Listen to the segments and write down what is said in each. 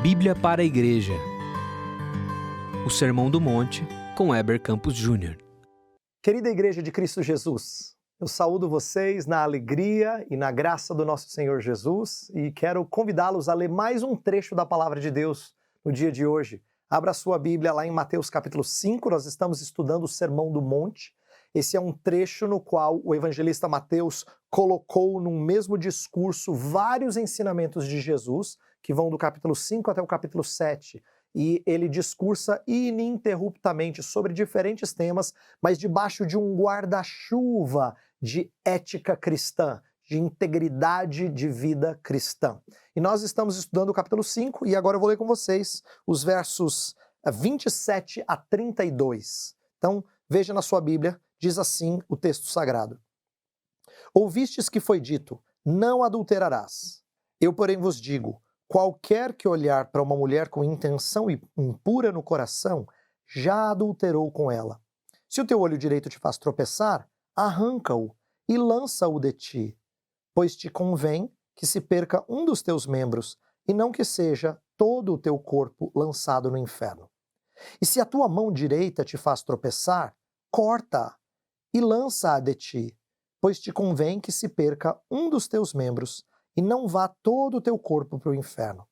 Bíblia para a Igreja. O Sermão do Monte, com Heber Campos Júnior. Querida Igreja de Cristo Jesus, eu saúdo vocês na alegria e na graça do nosso Senhor Jesus e quero convidá-los a ler mais um trecho da Palavra de Deus no dia de hoje. Abra sua Bíblia lá em Mateus capítulo 5, nós estamos estudando o Sermão do Monte. Esse é um trecho no qual o evangelista Mateus colocou num mesmo discurso vários ensinamentos de Jesus, que vão do capítulo 5 até o capítulo 7. E ele discursa ininterruptamente sobre diferentes temas, mas debaixo de um guarda-chuva de ética cristã, de integridade de vida cristã. E nós estamos estudando o capítulo 5 e agora eu vou ler com vocês os versos 27 a 32. Então, veja na sua Bíblia, diz assim o texto sagrado. Ouvistes que foi dito, não adulterarás. Eu, porém, vos digo, qualquer que olhar para uma mulher com intenção impura no coração, já adulterou com ela. Se o teu olho direito te faz tropeçar, arranca-o e lança-o de ti, pois te convém que se perca um dos teus membros, e não que seja todo o teu corpo lançado no inferno. E se a tua mão direita te faz tropeçar, corta-a e lança-a de ti, pois te convém que se perca um dos teus membros, e não vá todo o teu corpo para o inferno.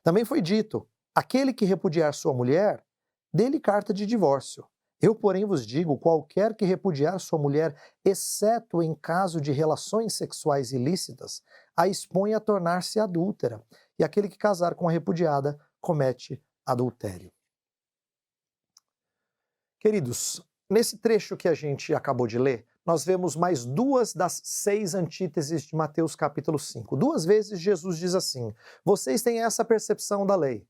Também foi dito, aquele que repudiar sua mulher, dê-lhe carta de divórcio. Eu, porém, vos digo, qualquer que repudiar sua mulher, exceto em caso de relações sexuais ilícitas, a expõe a tornar-se adúltera, e aquele que casar com a repudiada comete adultério. Queridos, nesse trecho que a gente acabou de ler, nós vemos mais duas das 6 antíteses de Mateus capítulo 5. 2 vezes Jesus diz assim, vocês têm essa percepção da lei,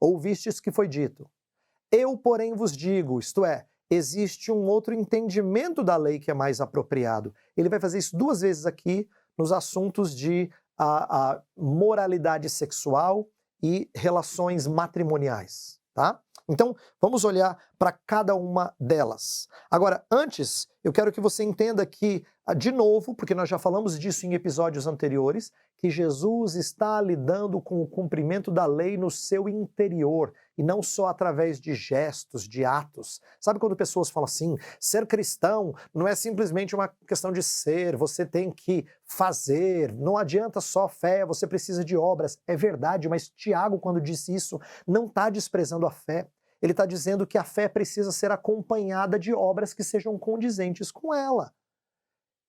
ouvistes que foi dito. Eu, porém, vos digo, isto é, existe um outro entendimento da lei que é mais apropriado. Ele vai fazer isso 2 vezes aqui nos assuntos de moralidade sexual e relações matrimoniais, tá? Então, vamos olhar para cada uma delas. Agora, antes, eu quero que você entenda que, de novo, porque nós já falamos disso em episódios anteriores, que Jesus está lidando com o cumprimento da lei no seu interior, e não só através de gestos, de atos. Sabe quando pessoas falam assim, ser cristão não é simplesmente uma questão de ser, você tem que fazer, não adianta só fé, você precisa de obras. É verdade, mas Tiago, quando disse isso, não está desprezando a fé. Ele está dizendo que a fé precisa ser acompanhada de obras que sejam condizentes com ela.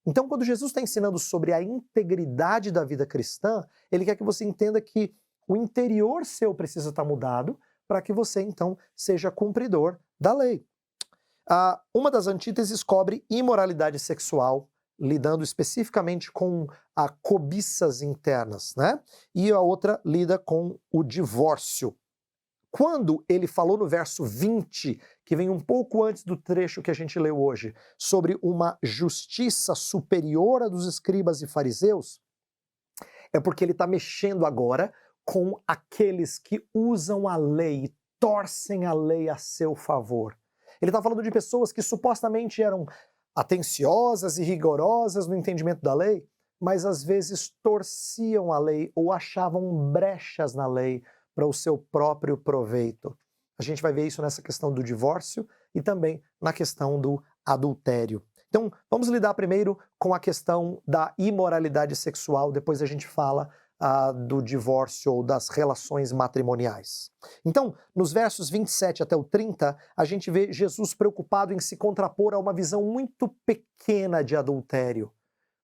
Então, quando Jesus está ensinando sobre a integridade da vida cristã, ele quer que você entenda que o interior seu precisa estar mudado para que você, então, seja cumpridor da lei. Uma das antíteses cobre imoralidade sexual, lidando especificamente com cobiças internas, né? E a outra lida com o divórcio. Quando ele falou no verso 20, que vem um pouco antes do trecho que a gente leu hoje, sobre uma justiça superior à dos escribas e fariseus, é porque ele está mexendo agora com aqueles que usam a lei e torcem a lei a seu favor. Ele está falando de pessoas que supostamente eram atenciosas e rigorosas no entendimento da lei, mas às vezes torciam a lei ou achavam brechas na lei para o seu próprio proveito. A gente vai ver isso nessa questão do divórcio e também na questão do adultério. Então, vamos lidar primeiro com a questão da imoralidade sexual, depois a gente fala do divórcio ou das relações matrimoniais. Então, nos versos 27 até o 30, a gente vê Jesus preocupado em se contrapor a uma visão muito pequena de adultério,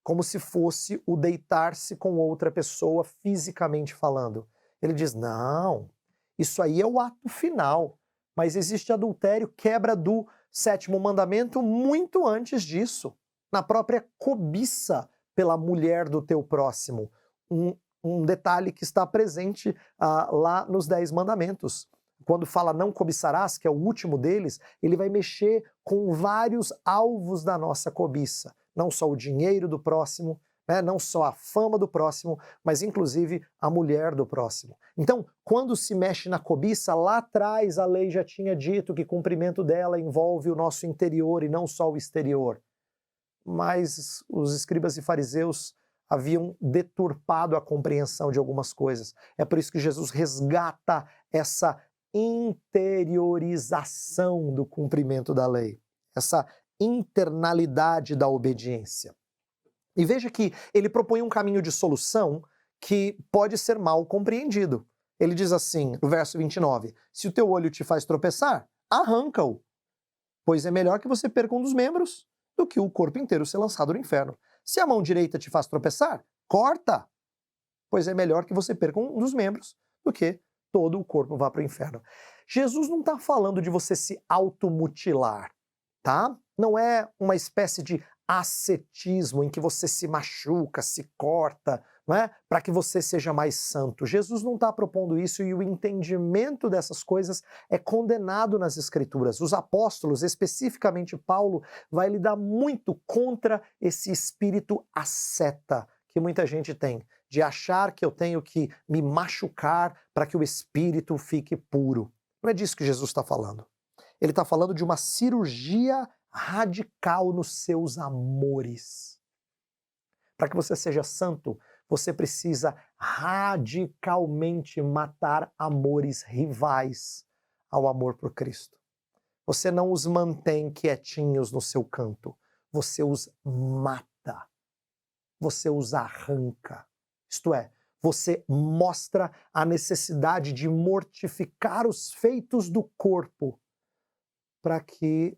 como se fosse o deitar-se com outra pessoa fisicamente falando. Ele diz, não, isso aí é o ato final, mas existe adultério, quebra do 7º mandamento muito antes disso, na própria cobiça pela mulher do teu próximo. Um detalhe que está presente lá nos 10 mandamentos. Quando fala não cobiçarás, que é o último deles, ele vai mexer com vários alvos da nossa cobiça, não só o dinheiro do próximo, não só a fama do próximo, mas inclusive a mulher do próximo. Então, quando se mexe na cobiça, lá atrás a lei já tinha dito que o cumprimento dela envolve o nosso interior e não só o exterior. Mas os escribas e fariseus haviam deturpado a compreensão de algumas coisas. É por isso que Jesus resgata essa interiorização do cumprimento da lei, essa internalidade da obediência. E veja que ele propõe um caminho de solução que pode ser mal compreendido. Ele diz assim, no verso 29, se o teu olho te faz tropeçar, arranca-o, pois é melhor que você perca um dos membros do que o corpo inteiro ser lançado no inferno. Se a mão direita te faz tropeçar, corta, pois é melhor que você perca um dos membros do que todo o corpo vá para o inferno. Jesus não está falando de você se automutilar, tá? Não é uma espécie de ascetismo em que você se machuca, se corta, não é? Para que você seja mais santo. Jesus não está propondo isso e o entendimento dessas coisas é condenado nas Escrituras. Os apóstolos, especificamente Paulo, vai lidar muito contra esse espírito asceta que muita gente tem, de achar que eu tenho que me machucar para que o espírito fique puro. Não é disso que Jesus está falando. Ele está falando de uma cirurgia radical nos seus amores. Para que você seja santo, você precisa radicalmente matar amores rivais ao amor por Cristo. Você não os mantém quietinhos no seu canto, você os mata, você os arranca. Isto é, você mostra a necessidade de mortificar os feitos do corpo para que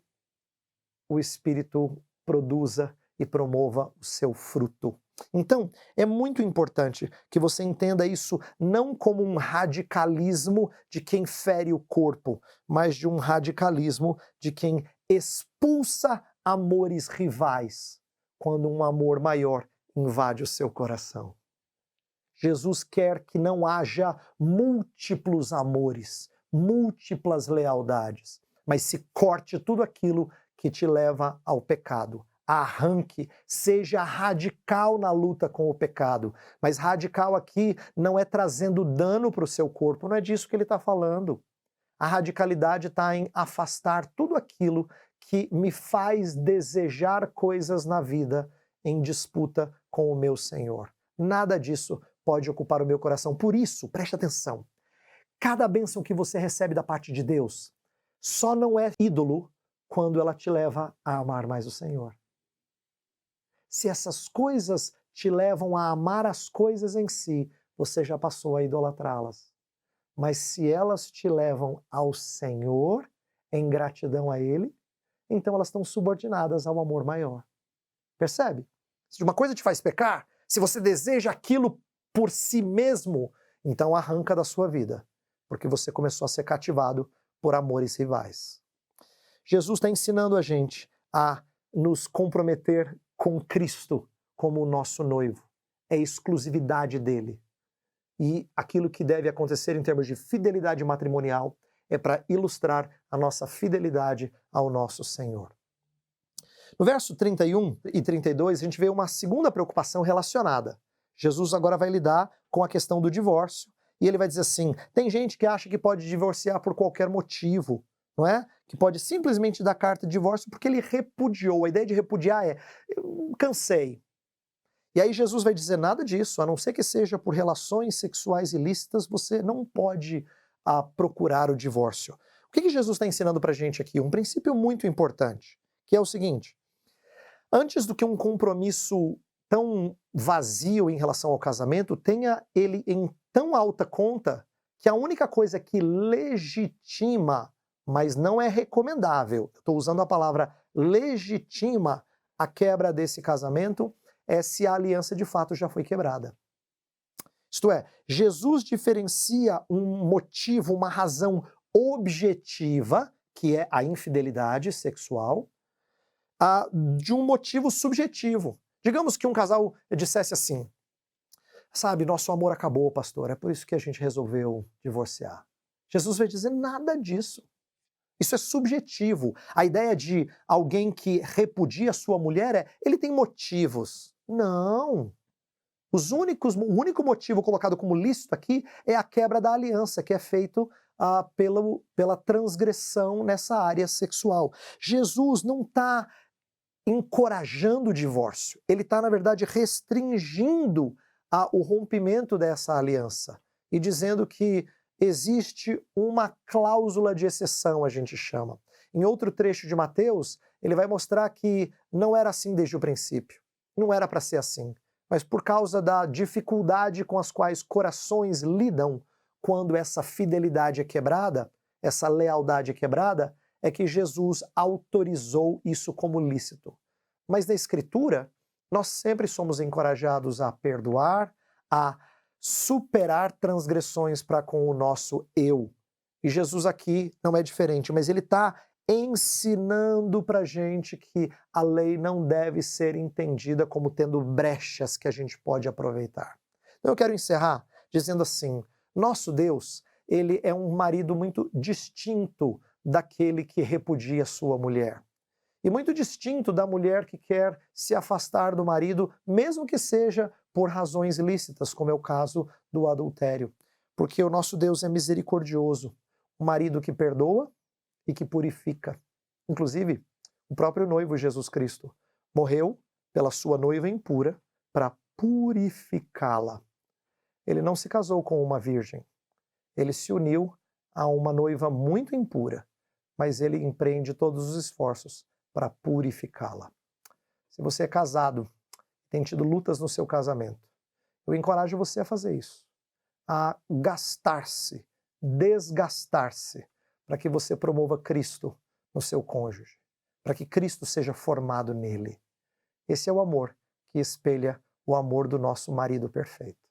o Espírito produza e promova o seu fruto. Então, é muito importante que você entenda isso não como um radicalismo de quem fere o corpo, mas de um radicalismo de quem expulsa amores rivais, quando um amor maior invade o seu coração. Jesus quer que não haja múltiplos amores, múltiplas lealdades, mas se corte tudo aquilo que te leva ao pecado. Arranque, seja radical na luta com o pecado. Mas radical aqui não é trazendo dano para o seu corpo, não é disso que ele está falando. A radicalidade está em afastar tudo aquilo que me faz desejar coisas na vida em disputa com o meu Senhor. Nada disso pode ocupar o meu coração. Por isso, preste atenção, cada bênção que você recebe da parte de Deus só não é ídolo quando ela te leva a amar mais o Senhor. Se essas coisas te levam a amar as coisas em si, você já passou a idolatrá-las. Mas se elas te levam ao Senhor, em gratidão a Ele, então elas estão subordinadas ao amor maior. Percebe? Se uma coisa te faz pecar, se você deseja aquilo por si mesmo, então arranca da sua vida, porque você começou a ser cativado por amores rivais. Jesus está ensinando a gente a nos comprometer com Cristo como o nosso noivo. É exclusividade dele. E aquilo que deve acontecer em termos de fidelidade matrimonial é para ilustrar a nossa fidelidade ao nosso Senhor. No verso 31 e 32, a gente vê uma segunda preocupação relacionada. Jesus agora vai lidar com a questão do divórcio e ele vai dizer assim, tem gente que acha que pode divorciar por qualquer motivo, não é? Que pode simplesmente dar carta de divórcio porque ele repudiou. A ideia de repudiar é, eu cansei. E aí Jesus vai dizer nada disso, a não ser que seja por relações sexuais ilícitas, você não pode procurar o divórcio. O que Jesus está ensinando para a gente aqui? Um princípio muito importante, que é o seguinte, antes do que um compromisso tão vazio em relação ao casamento, tenha ele em tão alta conta que a única coisa que legitima, mas não é recomendável, estou usando a palavra legitima a quebra desse casamento, é se a aliança de fato já foi quebrada. Isto é, Jesus diferencia um motivo, uma razão objetiva, que é a infidelidade sexual, de um motivo subjetivo. Digamos que um casal dissesse assim, sabe, nosso amor acabou, pastor, é por isso que a gente resolveu divorciar. Jesus vai dizer nada disso. Isso é subjetivo. A ideia de alguém que repudia sua mulher é, ele tem motivos. Não. O único motivo colocado como lícito aqui é a quebra da aliança, que é feito pela transgressão nessa área sexual. Jesus não está encorajando o divórcio. Ele está, na verdade, restringindo o rompimento dessa aliança e dizendo que existe uma cláusula de exceção, a gente chama. Em outro trecho de Mateus, ele vai mostrar que não era assim desde o princípio. Não era para ser assim. Mas por causa da dificuldade com as quais corações lidam quando essa fidelidade é quebrada, essa lealdade é quebrada, é que Jesus autorizou isso como lícito. Mas na Escritura, nós sempre somos encorajados a perdoar, a superar transgressões para com o nosso eu. E Jesus aqui não é diferente, mas ele está ensinando para a gente que a lei não deve ser entendida como tendo brechas que a gente pode aproveitar. Então eu quero encerrar dizendo assim, nosso Deus, ele é um marido muito distinto daquele que repudia sua mulher. E muito distinto da mulher que quer se afastar do marido, mesmo que seja por razões lícitas, como é o caso do adultério. Porque o nosso Deus é misericordioso, um marido que perdoa e que purifica. Inclusive, o próprio noivo Jesus Cristo morreu pela sua noiva impura para purificá-la. Ele não se casou com uma virgem. Ele se uniu a uma noiva muito impura, mas ele empreende todos os esforços para purificá-la. Se você é casado, tem tido lutas no seu casamento, eu encorajo você a fazer isso, a gastar-se, desgastar-se, para que você promova Cristo no seu cônjuge, para que Cristo seja formado nele. Esse é o amor que espelha o amor do nosso marido perfeito.